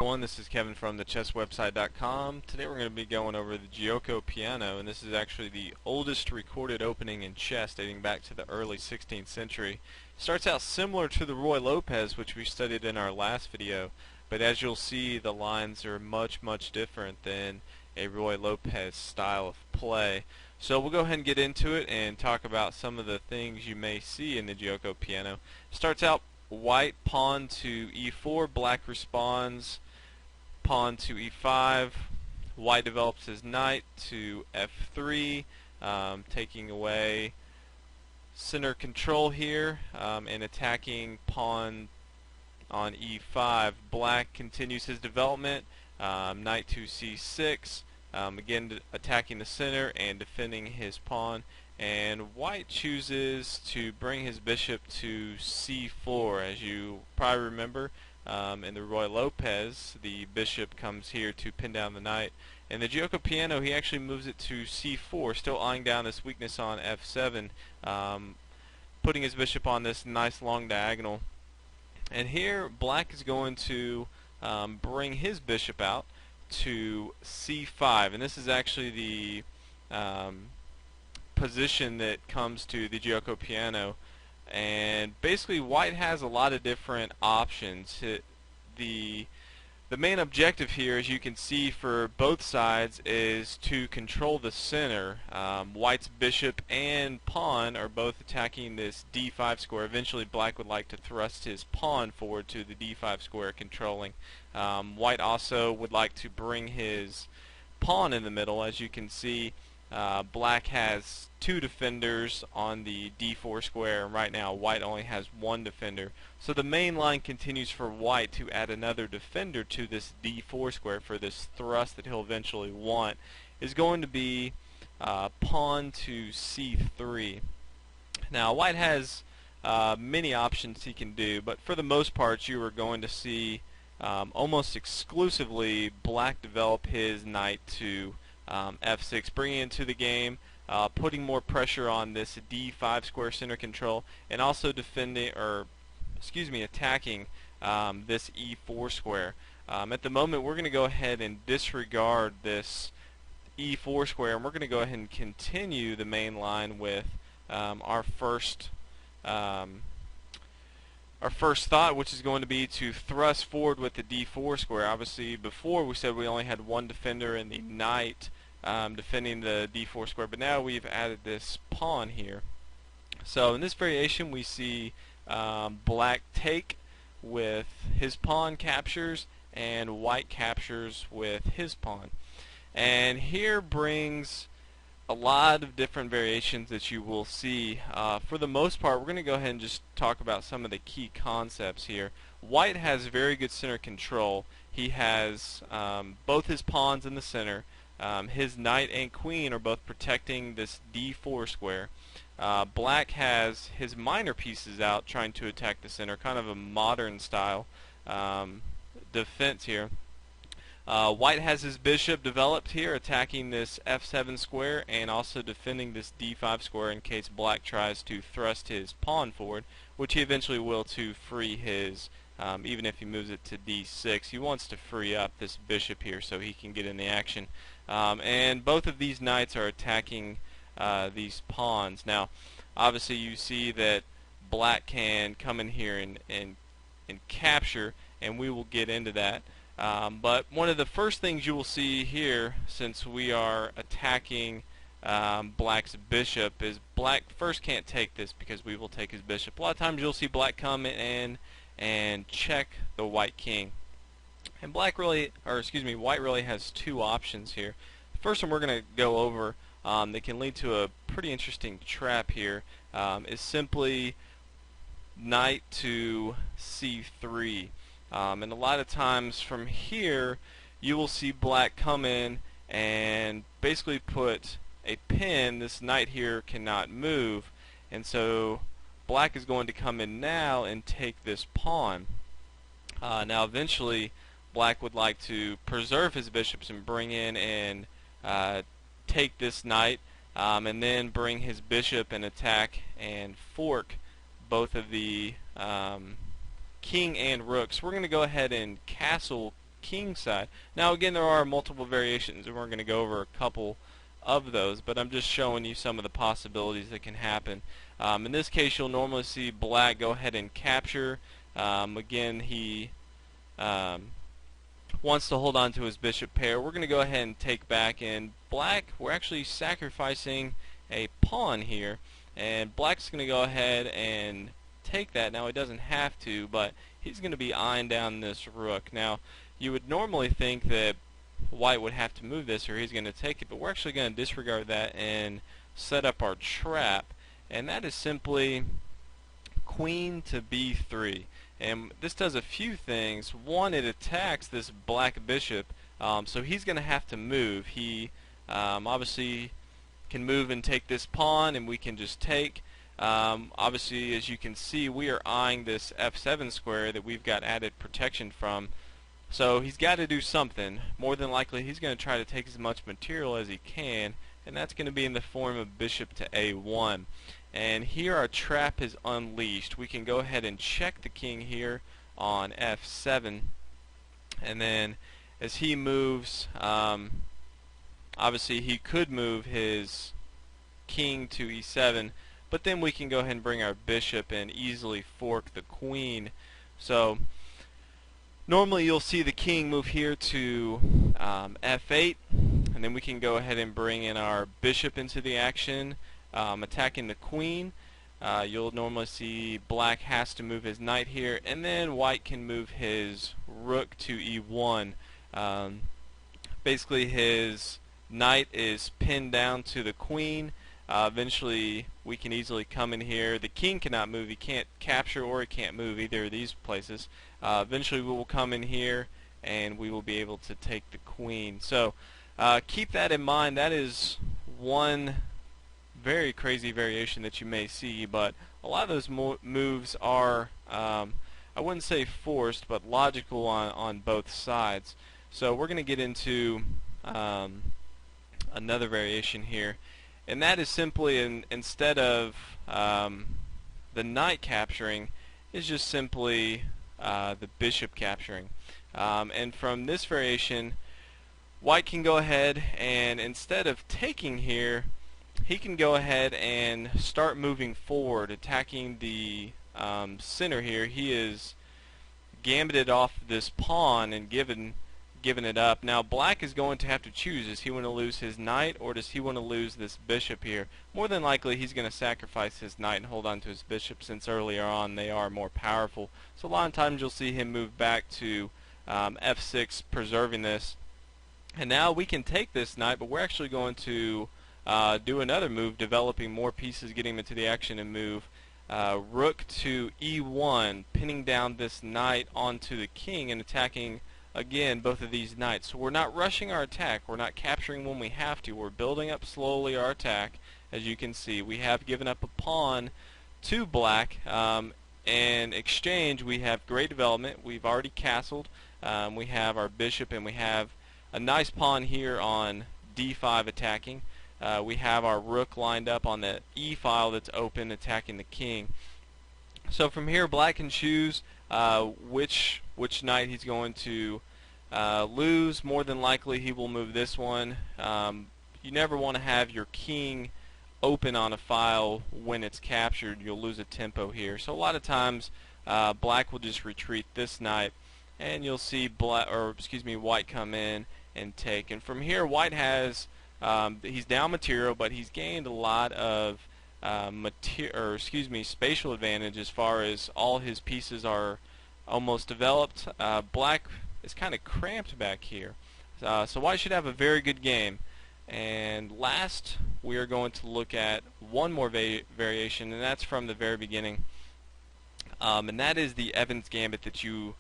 Everyone, this is Kevin from thechesswebsite.com. Today we're going to be going over the Giuoco Piano, and this is actually the oldest recorded opening in chess, dating back to the early 16th century. It starts out similar to the Ruy Lopez, which we studied in our last video, but as you'll see, the lines are much different than a Ruy Lopez style of play. So we'll go ahead and get into it and talk about some of the things you may see in the Giuoco Piano. It starts out white pawn to e4, black responds pawn to e5, white develops his knight to f3, taking away center control here and attacking pawn on e5. Black continues his development, knight to c6, again attacking the center and defending his pawn. And white chooses to bring his bishop to c4. As you probably remember, in the Ruy Lopez, the bishop comes here to pin down the knight. In the Giuoco Piano, he actually moves it to c4, still eyeing down this weakness on f7, putting his bishop on this nice long diagonal. And here, black is going to bring his bishop out to c5, and this is actually the position that comes to the Giuoco Piano. And basically white has a lot of different options. The main objective here, as you can see for both sides, is to control the center. White's bishop and pawn are both attacking this d5 square. Eventually black would like to thrust his pawn forward to the d5 square, controlling. White also would like to bring his pawn in the middle. As you can see, black has two defenders on the d4 square, and right now white only has one defender. So the main line continues for white to add another defender to this d4 square for this thrust that he'll eventually want, is going to be pawn to c3. Now white has many options he can do, but for the most part you are going to see almost exclusively black develop his knight to f6, bringing into the game, putting more pressure on this d5 square center control, and also attacking this e4 square. At the moment, we're going to go ahead and disregard this e4 square, and we're going to go ahead and continue the main line with our first thought, which is going to be to thrust forward with the d4 square. Obviously, before we said we only had one defender in the knight defending the d4 square, but now we've added this pawn here. So in this variation, we see black take with his pawn captures, and white captures with his pawn. And here brings a lot of different variations that you will see. For the most part, we're going to go ahead and just talk about some of the key concepts here. White has very good center control. He has both his pawns in the center. His knight and queen are both protecting this d4 square. Black has his minor pieces out trying to attack the center, kind of a modern style defense here. White has his bishop developed here, attacking this f7 square and also defending this d5 square in case black tries to thrust his pawn forward, which he eventually will to free his, even if he moves it to d6. He wants to free up this bishop here so he can get in the action. And both of these knights are attacking these pawns. Now, obviously you see that black can come in here and capture, and we will get into that. But one of the first things you will see here, since we are attacking black's bishop, is black first can't take this because we will take his bishop. A lot of times you'll see black come in and check the white king. And white really has two options here. The first one we're going to go over that can lead to a pretty interesting trap here is simply knight to c3. And a lot of times from here you will see black come in and basically put a pin. This knight here cannot move, and so black is going to come in now and take this pawn. Now eventually black would like to preserve his bishops and bring in and take this knight, and then bring his bishop and attack and fork both of the king and rook. So we're going to go ahead and castle king side. Now again, there are multiple variations, and we're going to go over a couple of those, but I'm just showing you some of the possibilities that can happen. In this case, you'll normally see black go ahead and capture. Again, he wants to hold on to his bishop pair. We're going to go ahead and take back, and black, we're actually sacrificing a pawn here, and black's going to go ahead and take that. Now he doesn't have to, but he's going to be eyeing down this rook. Now you would normally think that white would have to move this or he's going to take it, but we're actually going to disregard that and set up our trap, and that is simply queen to b3. And this does a few things. One, it attacks this black bishop, so he's going to have to move. He obviously can move and take this pawn, and we can just take. Obviously, as you can see, we are eyeing this f7 square that we've got added protection from. So he's got to do something. More than likely, he's going to try to take as much material as he can, and that's going to be in the form of bishop to a1. And here our trap is unleashed. We can go ahead and check the king here on f7, and then as he moves, obviously he could move his king to e7, but then we can go ahead and bring our bishop and easily fork the queen. So normally you'll see the king move here to f8, and then we can go ahead and bring in our bishop into the action, attacking the queen. You'll normally see black has to move his knight here, and then white can move his rook to e1. Basically his knight is pinned down to the queen. Eventually we can easily come in here. The king cannot move. He can't capture or he can't move either of these places. Eventually we will come in here and we will be able to take the queen. So keep that in mind. That is one very crazy variation that you may see, but a lot of those moves are I wouldn't say forced, but logical on both sides. So we're going to get into another variation here, and that is simply instead of the knight capturing, is just simply the bishop capturing. And from this variation, white can go ahead and instead of taking here, he can go ahead and start moving forward, attacking the center here. He is gambited off this pawn and given it up. Now black is going to have to choose. Does he want to lose his knight, or does he want to lose this bishop here? More than likely he's going to sacrifice his knight and hold on to his bishop, since earlier on they are more powerful. So a lot of times you'll see him move back to f6, preserving this. And now we can take this knight, but we're actually going to do another move, developing more pieces, getting into the action, and move rook to e1, pinning down this knight onto the king and attacking again both of these knights. So we're not rushing our attack. We're not capturing when we have to. We're building up slowly our attack. As you can see, we have given up a pawn to black. In exchange, we have great development. We've already castled. We have our bishop, and we have a nice pawn here on d5 attacking. We have our rook lined up on the e file that's open, attacking the king. So from here, black can choose which knight he's going to lose. More than likely he will move this one. You never want to have your king open on a file when it's captured. You'll lose a tempo here. So a lot of times black will just retreat this knight, and you'll see white come in and take. And from here, white has he's down material, but he's gained a lot of spatial advantage as far as all his pieces are almost developed. Black is kind of cramped back here. So white should have a very good game. And last, we are going to look at one more variation, and that's from the very beginning. And that is the Evans Gambit that you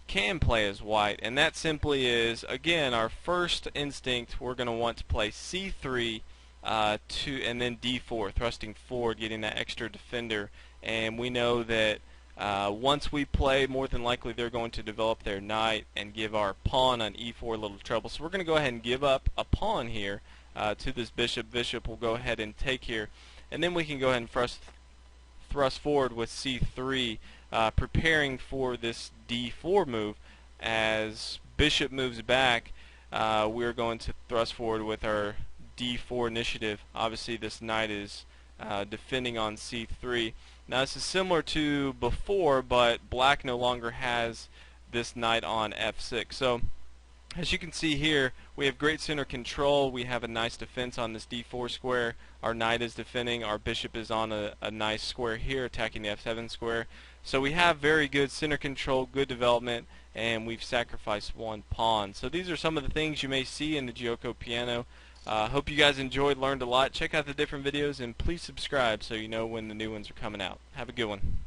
can play as white. And that simply is, again, our first instinct, we're going to want to play c3 and then d4, thrusting forward, getting that extra defender. And we know that once we play, more than likely they're going to develop their knight and give our pawn on e4 a little trouble. So we're going to go ahead and give up a pawn here to this bishop. Bishop will go ahead and take here, and then we can go ahead and thrust forward with c3, preparing for this d4 move, as bishop moves back, we're going to thrust forward with our d4 initiative. Obviously this knight is defending on c3. Now this is similar to before, but black no longer has this knight on f6. So as you can see here, we have great center control. We have a nice defense on this d4 square. Our knight is defending. Our bishop is on a nice square here, attacking the f7 square. So we have very good center control, good development, and we've sacrificed one pawn. So these are some of the things you may see in the Giuoco Piano. Hope you guys enjoyed, learned a lot. Check out the different videos, and please subscribe so you know when the new ones are coming out. Have a good one.